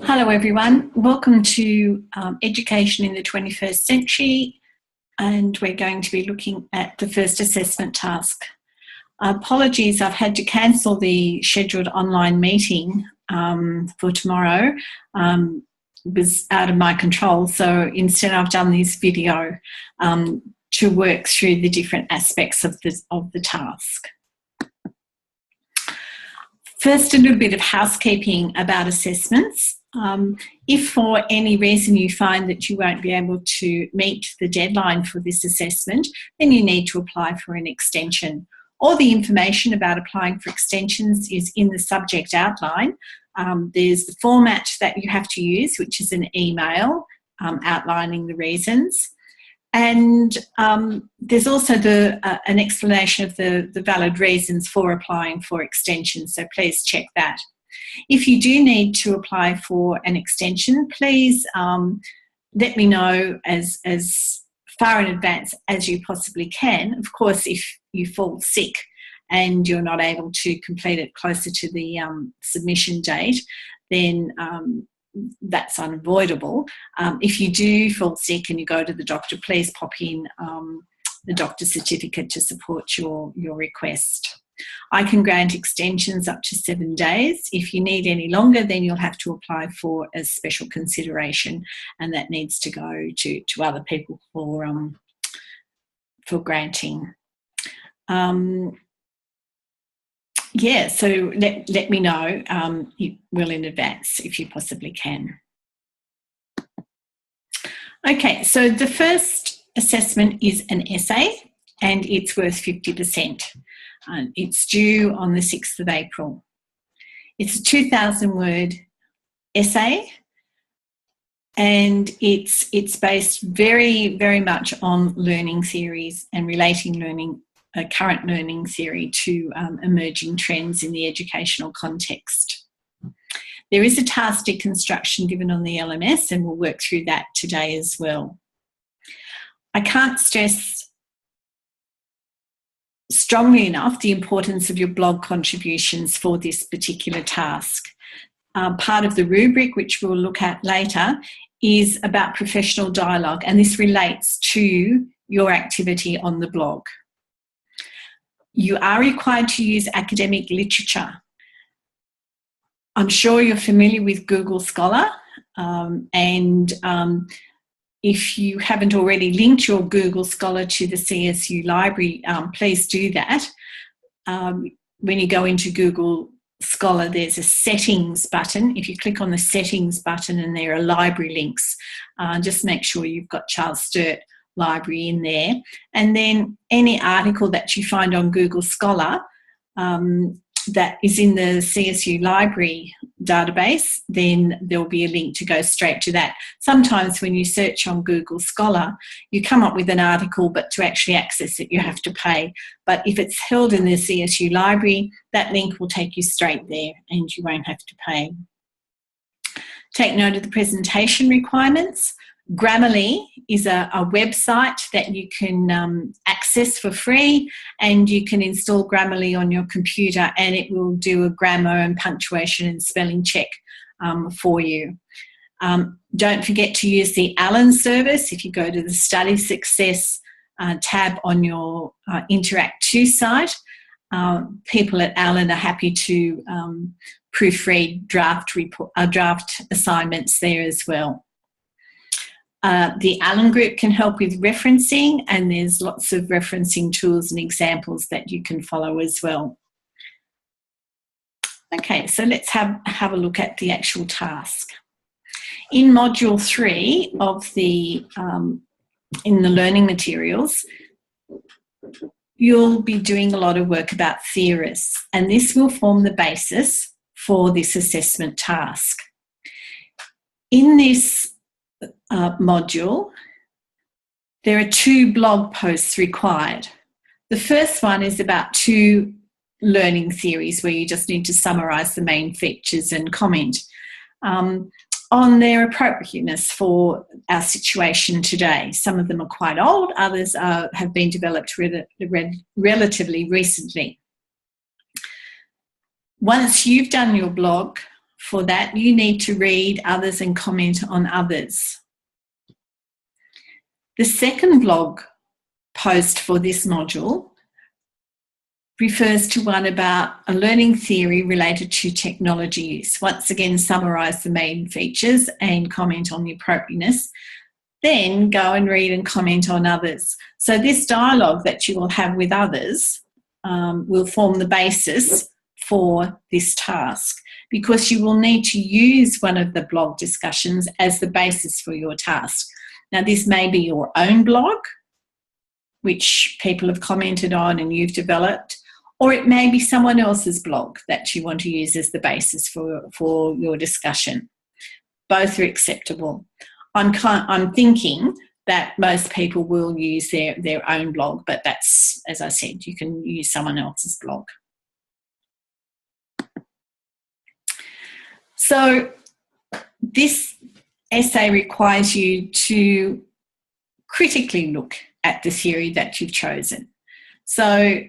Hello everyone, welcome to Education in the 21st Century, and we're going to be looking at the first assessment task. Apologies, I've had to cancel the scheduled online meeting for tomorrow. It was out of my control, so instead I've done this video to work through the different aspects of the task. First, a little bit of housekeeping about assessments. If for any reason you find that you won't be able to meet the deadline for this assessment, then you need to apply for an extension. All the information about applying for extensions is in the subject outline. There's the format that you have to use, which is an email outlining the reasons. And there's also an explanation of the valid reasons for applying for extension, so please check that. If you do need to apply for an extension, please let me know as far in advance as you possibly can. Of course, if you fall sick and you're not able to complete it closer to the submission date, then that's unavoidable. If you do fall sick and you go to the doctor, please pop in the doctor's certificate to support your request. I can grant extensions up to 7 days. If you need any longer, then you'll have to apply for a special consideration, and that needs to go to other people for granting. Yeah, so let me know well in advance if you possibly can. Okay, so the first assessment is an essay, and it's worth 50%. It's due on the 6th of April. It's a 2,000-word essay, and it's based very, very much on learning theories and relating current learning theory to emerging trends in the educational context. There is a task deconstruction given on the LMS, and we'll work through that today as well. I can't stress strongly enough the importance of your blog contributions for this particular task. Part of the rubric, which we'll look at later, is about professional dialogue, and this relates to your activity on the blog. You are required to use academic literature. I'm sure you're familiar with Google Scholar, and if you haven't already linked your Google Scholar to the CSU library, please do that. When you go into Google Scholar, there's a settings button. If you click on the settings button and there are library links, just make sure you've got Charles Sturt Library in there. And then any article that you find on Google Scholar that is in the CSU library database, then there'll be a link to go straight to that. Sometimes when you search on Google Scholar, you come up with an article, but to actually access it, you have to pay. But if it's held in the CSU library, that link will take you straight there and you won't have to pay. Take note of the presentation requirements. Grammarly is a website that you can access for free, and you can install Grammarly on your computer, and it will do a grammar and punctuation and spelling check for you. Don't forget to use the Allen service. If you go to the Study Success tab on your Interact 2 site, people at Allen are happy to proofread draft assignments there as well. The Allen group can help with referencing, and there's lots of referencing tools and examples that you can follow as well. Okay, so let's have a look at the actual task. In Module 3 of in the learning materials, you'll be doing a lot of work about theorists, and this will form the basis for this assessment task. In this module, there are 2 blog posts required. The first one is about 2 learning theories where you just need to summarise the main features and comment on their appropriateness for our situation today. Some of them are quite old, others have been developed relatively recently. Once you've done your blog for that, you need to read others and comment on others. The second blog post for this module refers to one about a learning theory related to technology use. Once again, summarise the main features and comment on the appropriateness. Then go and read and comment on others. So this dialogue that you will have with others will form the basis for this task, because you will need to use one of the blog discussions as the basis for your task. Now, this may be your own blog, which people have commented on and you've developed, or it may be someone else's blog that you want to use as the basis for your discussion. Both are acceptable. I'm thinking that most people will use their own blog, but that's, as I said, you can use someone else's blog. So this essay requires you to critically look at the theory that you've chosen. So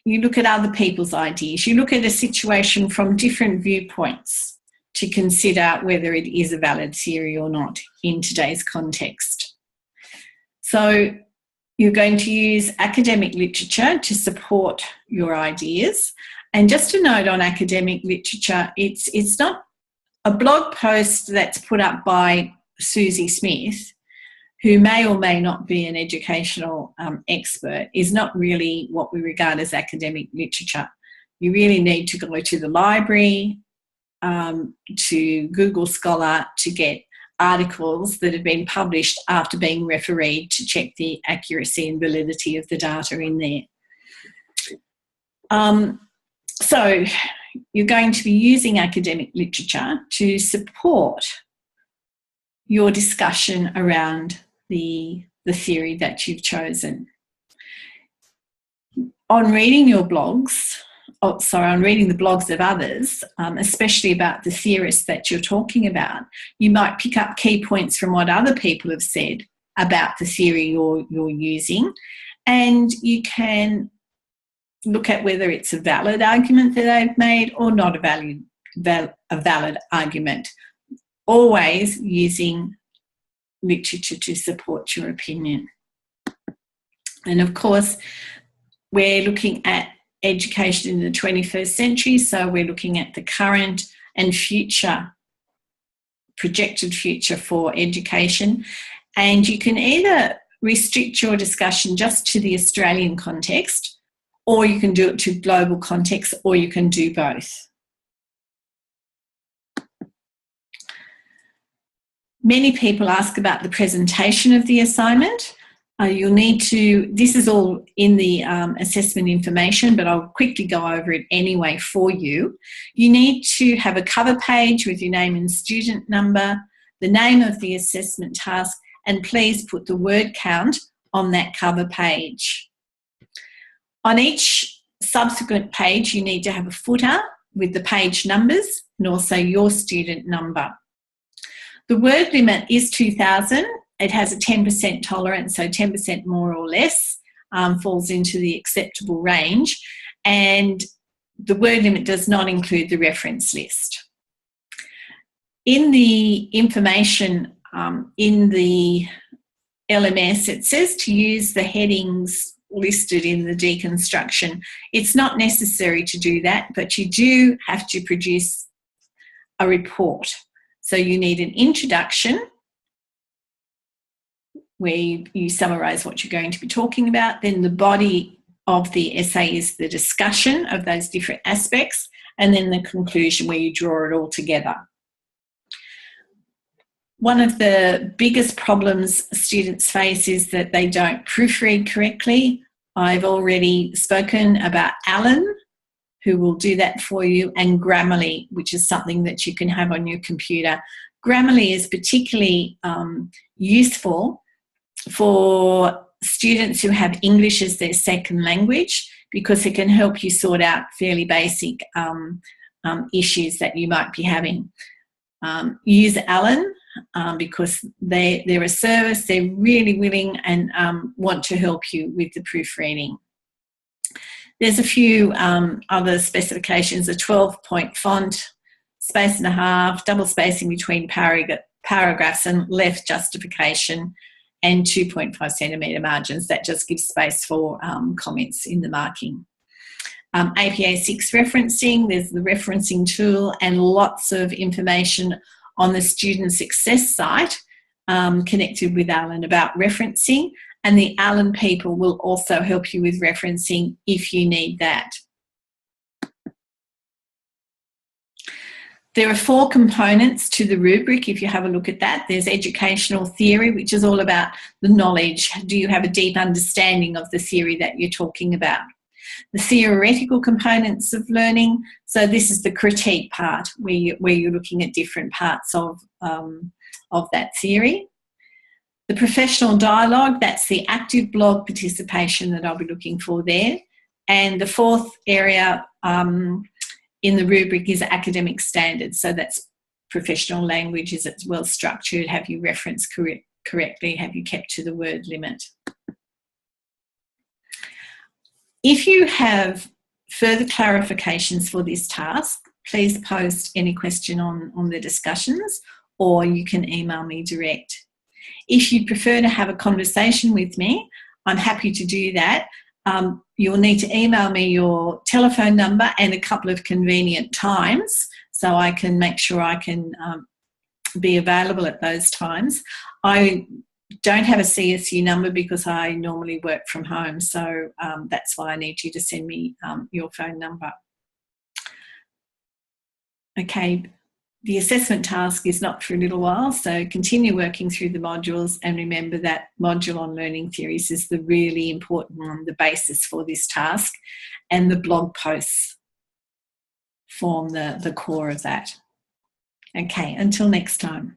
you look at other people's ideas, you look at a situation from different viewpoints to consider whether it is a valid theory or not in today's context. So you're going to use academic literature to support your ideas. And just a note on academic literature, it's not a blog post that's put up by Susie Smith, who may or may not be an educational expert, is not really what we regard as academic literature. You really need to go to the library, to Google Scholar to get articles that have been published after being refereed to check the accuracy and validity of the data in there. So you're going to be using academic literature to support your discussion around the theory that you've chosen. On reading your blogs, on reading the blogs of others, especially about the theorists that you're talking about, you might pick up key points from what other people have said about the theory you're using, and you can look at whether it's a valid argument that they've made or not a valid argument, always using literature to support your opinion. And of course, we're looking at education in the 21st century, so we're looking at the current and future, projected future for education. And you can either restrict your discussion just to the Australian context, or you can do it to global context, or you can do both. Many people ask about the presentation of the assignment. You'll need to, this is all in the assessment information, but I'll quickly go over it anyway for you. You need to have a cover page with your name and student number, the name of the assessment task, and please put the word count on that cover page. On each subsequent page, you need to have a footer with the page numbers and also your student number. The word limit is 2,000. It has a 10% tolerance, so 10% more or less falls into the acceptable range. And the word limit does not include the reference list. In the information in the LMS, it says to use the headings listed in the deconstruction. It's not necessary to do that, but you do have to produce a report. So you need an introduction where you summarise what you're going to be talking about. Then the body of the essay is the discussion of those different aspects, and then the conclusion where you draw it all together. One of the biggest problems students face is that they don't proofread correctly. I've already spoken about Alan, who will do that for you, and Grammarly, which is something that you can have on your computer. Grammarly is particularly useful for students who have English as their second language, because it can help you sort out fairly basic issues that you might be having. Use Alan because they're a service, they're really willing and want to help you with the proofreading. There's a few other specifications, a 12-point font space and a half, double spacing between paragraphs, and left justification, and 2.5 centimetre margins. That just gives space for comments in the marking. APA 6 referencing, there's the referencing tool and lots of information on the student success site connected with Alan about referencing, and the Alan people will also help you with referencing if you need that. There are 4 components to the rubric if you have a look at that. There's educational theory, which is all about the knowledge. Do you have a deep understanding of the theory that you're talking about? The theoretical components of learning, so this is the critique part where you're looking at different parts of that theory. The professional dialogue, that's the active blog participation that I'll be looking for there. And the 4th area in the rubric is academic standards, so that's professional language. Is it well structured? Have you referenced correctly? Have you kept to the word limit? If you have further clarifications for this task, please post any question on the discussions, or you can email me direct. If you prefer to have a conversation with me, I'm happy to do that. You'll need to email me your telephone number and a couple of convenient times so I can make sure I can be available at those times. I don't have a CSU number because I normally work from home, so that's why I need you to send me your phone number. Okay, the assessment task is not for a little while, so continue working through the modules, and remember that module on learning theories is the really important one, the basis for this task, and the blog posts form the core of that. Okay, until next time.